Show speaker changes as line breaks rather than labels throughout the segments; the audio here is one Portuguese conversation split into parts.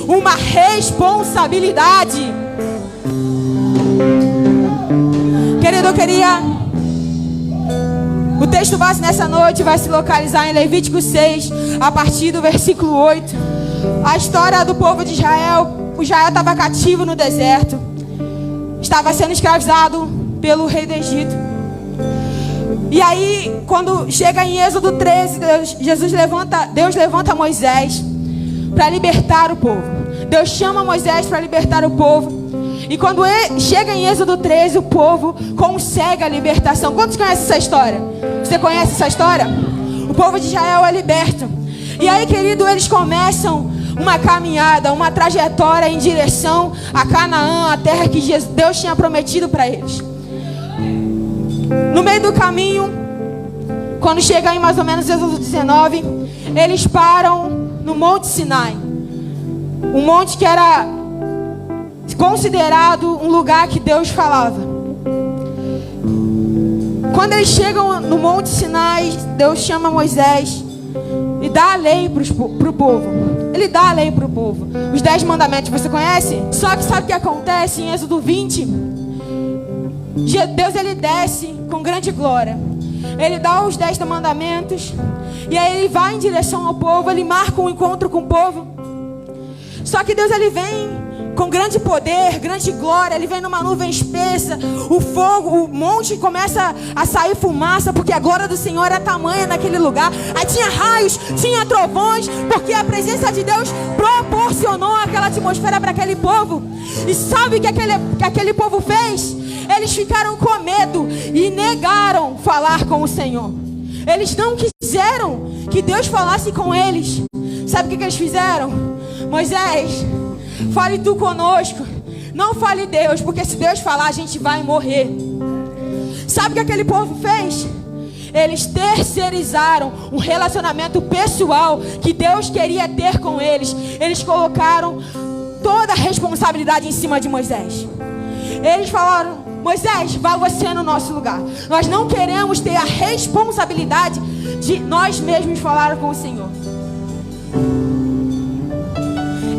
uma responsabilidade. Querido, eu queria... O texto base nessa noite vai se localizar em Levítico 6, a partir do versículo 8. A história do povo de Israel. O Israel estava cativo no deserto. Estava sendo escravizado pelo rei do Egito. E aí, quando chega em Êxodo 13, Deus levanta Moisés para libertar o povo. Deus chama Moisés para libertar o povo. E quando chega em Êxodo 13, o povo consegue a libertação. Quantos conhecem essa história? Você conhece essa história? O povo de Israel é liberto. E aí, querido, eles começam uma caminhada, uma trajetória em direção a Canaã, a terra que Deus tinha prometido para eles. No meio do caminho, quando chega em mais ou menos Êxodo 19, eles param no Monte Sinai. Um monte que era considerado um lugar que Deus falava. Quando eles chegam no Monte Sinai, Deus chama Moisés e dá a lei para o povo. Ele dá a lei para o povo. Os 10 mandamentos, você conhece? Só que sabe o que acontece em Êxodo 20? Deus, ele desce com grande glória. Ele dá os 10 mandamentos. E aí ele vai em direção ao povo. Ele marca um encontro com o povo. Só que Deus, ele vem com grande poder, grande glória. Ele vem numa nuvem espessa. O fogo, o monte começa a sair fumaça, porque a glória do Senhor era tamanha naquele lugar. Aí tinha raios, tinha trovões, porque a presença de Deus proporcionou aquela atmosfera para aquele povo. E sabe o que aquele povo fez? Eles ficaram com medo e negaram falar com o Senhor. Eles não quiseram que Deus falasse com eles. Sabe o que eles fizeram? Moisés, fale tu conosco. Não fale Deus, porque se Deus falar, a gente vai morrer. Sabe o que aquele povo fez? Eles terceirizaram um relacionamento pessoal que Deus queria ter com eles. Eles colocaram toda a responsabilidade em cima de Moisés. Eles falaram: Moisés, vá você no nosso lugar. Nós não queremos ter a responsabilidade de nós mesmos falar com o Senhor.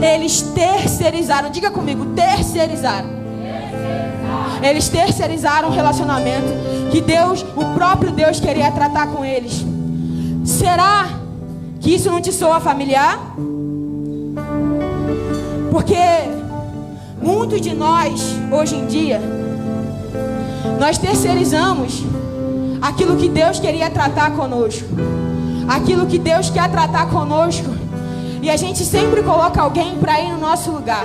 Eles terceirizaram, diga comigo, terceirizaram. Eles terceirizaram um relacionamento que Deus, o próprio Deus, queria tratar com eles. Será que isso não te soa familiar? Porque muitos de nós, hoje em dia, nós terceirizamos aquilo que Deus queria tratar conosco, aquilo que Deus quer tratar conosco, e a gente sempre coloca alguém para ir no nosso lugar.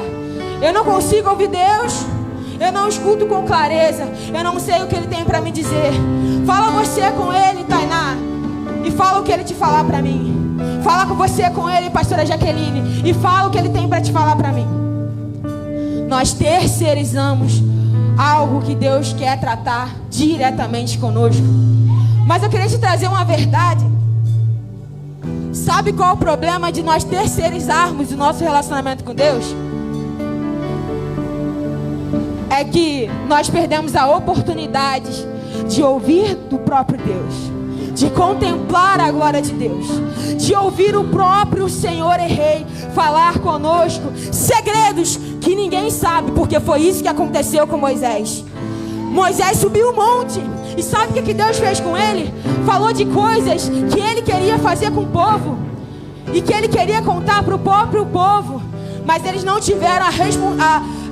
Eu não consigo ouvir Deus, eu não escuto com clareza, eu não sei o que Ele tem para me dizer. Fala você com Ele, Tainá, e fala o que Ele te falar para mim. Fala com você com Ele, pastora Jaqueline, e fala o que Ele tem para te falar para mim. Nós terceirizamos algo que Deus quer tratar diretamente conosco. Mas eu queria te trazer uma verdade. Sabe qual é o problema de nós terceirizarmos o nosso relacionamento com Deus? É que nós perdemos a oportunidade de ouvir do próprio Deus, de contemplar a glória de Deus, de ouvir o próprio Senhor e Rei falar conosco segredos que ninguém sabe, porque foi isso que aconteceu com Moisés. Moisés subiu o monte, e sabe o que Deus fez com ele? Falou de coisas que ele queria fazer com o povo, e que ele queria contar para o próprio povo, mas eles não tiveram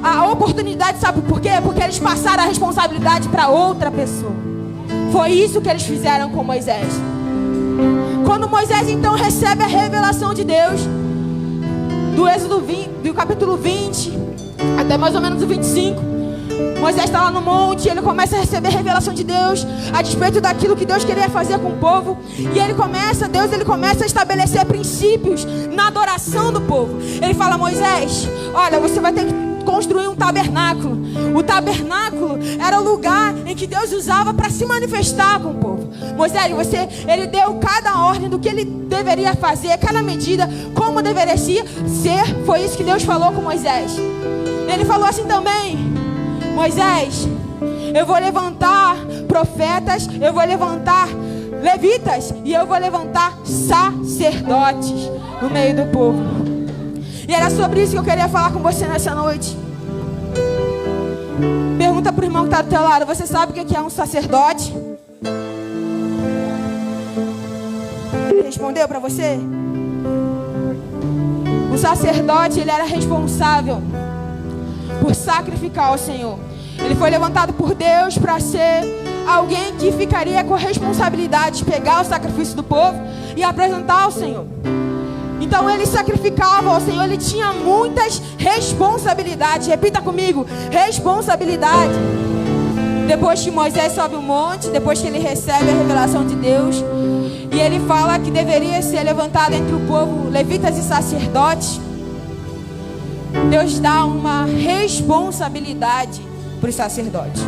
a oportunidade. Sabe por quê? Porque eles passaram a responsabilidade para outra pessoa. Foi isso que eles fizeram com Moisés. Quando Moisés então recebe a revelação de Deus, do Êxodo 20, do capítulo 20 até mais ou menos o 25, Moisés está lá no monte, ele começa a receber a revelação de Deus a despeito daquilo que Deus queria fazer com o povo. E Deus começa a estabelecer princípios na adoração do povo. Ele fala: Moisés, olha, você vai ter que construir um tabernáculo. O tabernáculo era o lugar em que Deus usava para se manifestar com o povo. Moisés, ele deu cada ordem do que ele deveria fazer, cada medida, como deveria ser. Foi isso que Deus falou com Moisés. Ele falou assim também: Moisés, eu vou levantar profetas, eu vou levantar levitas, e eu vou levantar sacerdotes no meio do povo. E era sobre isso que eu queria falar com você nessa noite. Pergunta para o irmão que está do teu lado: você sabe o que é um sacerdote? Ele respondeu para você? O sacerdote, ele era responsável por sacrificar ao Senhor. Ele foi levantado por Deus para ser alguém que ficaria com a responsabilidade de pegar o sacrifício do povo e apresentar ao Senhor. Então ele sacrificava ao Senhor, ele tinha muitas responsabilidades. Repita comigo: responsabilidade. Depois que Moisés sobe o monte, depois que ele recebe a revelação de Deus, e ele fala que deveria ser levantado entre o povo levitas e sacerdotes, Deus dá uma responsabilidade para os sacerdotes.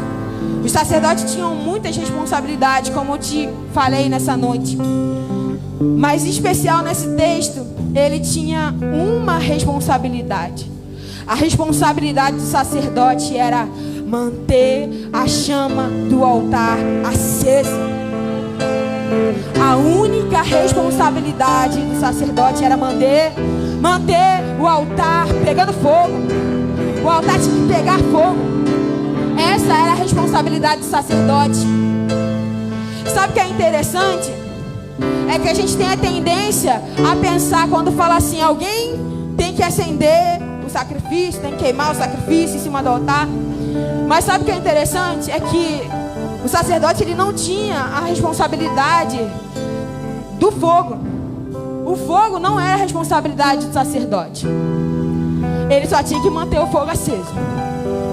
Os sacerdotes tinham muitas responsabilidades, como eu te falei nessa noite. Mas em especial nesse texto, ele tinha uma responsabilidade. A responsabilidade do sacerdote era manter a chama do altar acesa. A única responsabilidade do sacerdote era manter o altar pegando fogo. O altar tinha que pegar fogo. Essa era a responsabilidade do sacerdote. Sabe o que é interessante? É que a gente tem a tendência a pensar, quando fala assim, alguém tem que acender o sacrifício, tem que queimar o sacrifício em cima do altar. Mas sabe o que é interessante? É que o sacerdote, ele não tinha a responsabilidade do fogo. O fogo não era a responsabilidade do sacerdote. Ele só tinha que manter o fogo aceso.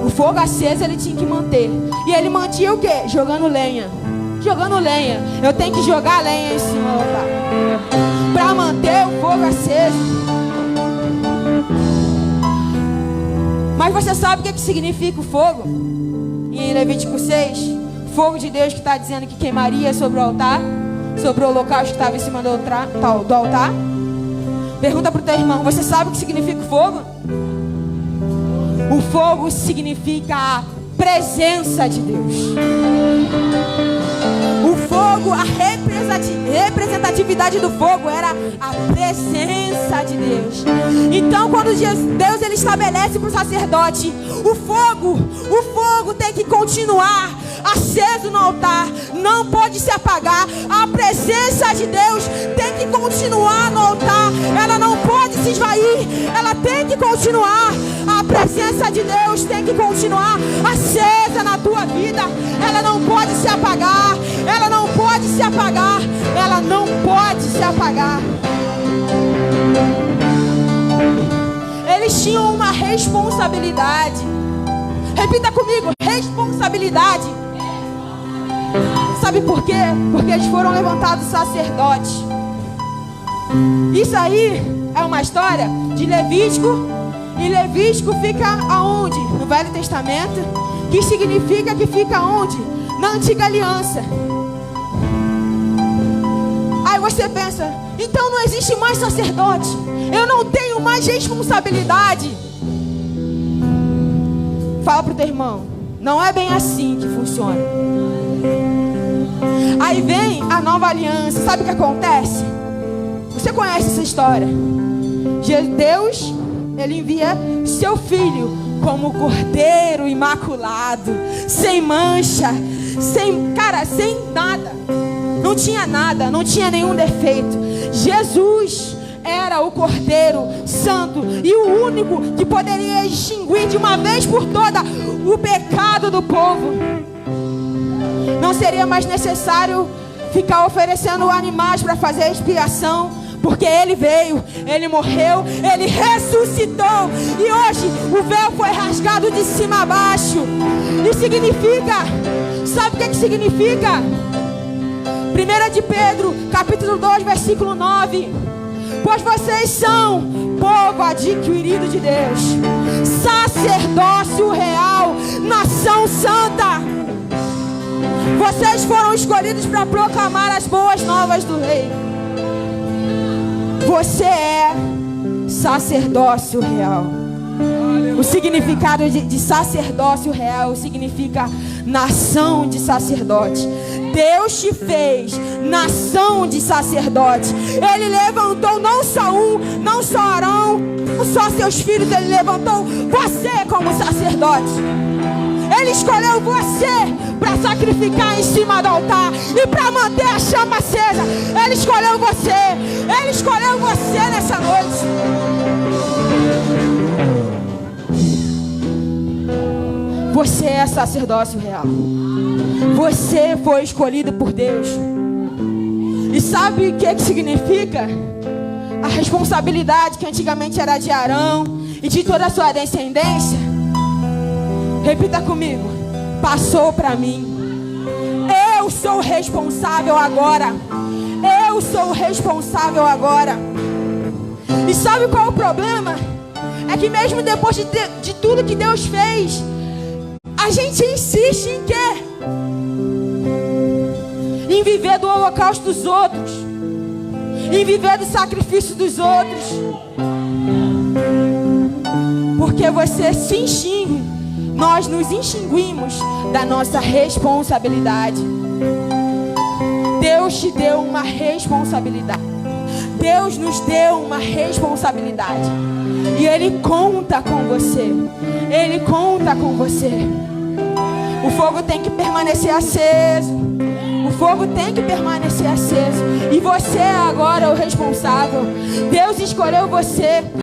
O fogo aceso ele tinha que manter. E ele mantinha o quê? Jogando lenha. Jogando lenha. Eu tenho que jogar lenha em cima do altar para manter o fogo aceso. Mas você sabe o que significa o fogo? Em Levítico 6, fogo de Deus que está dizendo que queimaria sobre o altar, sobre o holocausto que estava em cima do altar. Pergunta para o teu irmão: você sabe o que significa o fogo? O fogo significa a presença de Deus. O fogo, a representatividade do fogo era a presença de Deus. Então, quando Deus ele estabelece para o sacerdote o fogo tem que continuar aceso no altar, não pode se apagar. A presença de Deus tem que continuar no altar, ela não pode se esvair, ela tem que continuar. A presença de Deus tem que continuar acesa na tua vida, ela não pode se apagar, ela não pode se apagar, ela não pode se apagar. Eles tinham uma responsabilidade. Repita comigo: responsabilidade. Sabe por quê? Porque eles foram levantados sacerdotes. Isso aí é uma história de Levítico. E Levítico fica aonde? No Velho Testamento. Que significa que fica onde? Na Antiga Aliança. Aí você pensa: então não existe mais sacerdote, eu não tenho mais responsabilidade. Fala pro teu irmão: não é bem assim que funciona. Aí vem a nova aliança. Sabe o que acontece? Você conhece essa história. Deus, ele envia seu filho como cordeiro imaculado, sem mancha, sem nada. Não tinha nada, não tinha nenhum defeito. Jesus era o cordeiro santo e o único que poderia extinguir de uma vez por toda o pecado do povo. Não seria mais necessário ficar oferecendo animais para fazer expiação, porque ele veio, ele morreu, ele ressuscitou, e hoje o véu foi rasgado de cima a baixo. E significa, sabe o que significa? 1 de Pedro, capítulo 2, versículo 9. Pois vocês são povo adquirido de Deus, sacerdócio real, nação santa. Vocês foram escolhidos para proclamar as boas novas do Rei. Você é sacerdócio real. O significado de sacerdócio real significa nação de sacerdotes. Deus te fez nação de sacerdotes. Ele levantou não só não só Arão, não só seus filhos, ele levantou você como sacerdote. Ele escolheu você para sacrificar em cima do altar e para manter a chama acesa. Ele escolheu você. Ele escolheu você nessa noite. Você é sacerdócio real. Você foi escolhido por Deus. E sabe o que significa? A responsabilidade que antigamente era de Arão e de toda a sua descendência. Repita comigo. Passou para mim. Eu sou responsável agora. Eu sou responsável agora. E sabe qual é o problema? É que mesmo depois de tudo que Deus fez, a gente insiste em quê? Em viver do holocausto dos outros, em viver do sacrifício dos outros, porque você se extingue, nós nos extinguimos da nossa responsabilidade. Deus te deu uma responsabilidade. Deus nos deu uma responsabilidade. E Ele conta com você. Ele conta com você. O fogo tem que permanecer aceso. O fogo tem que permanecer aceso. E você agora é o responsável. Deus escolheu você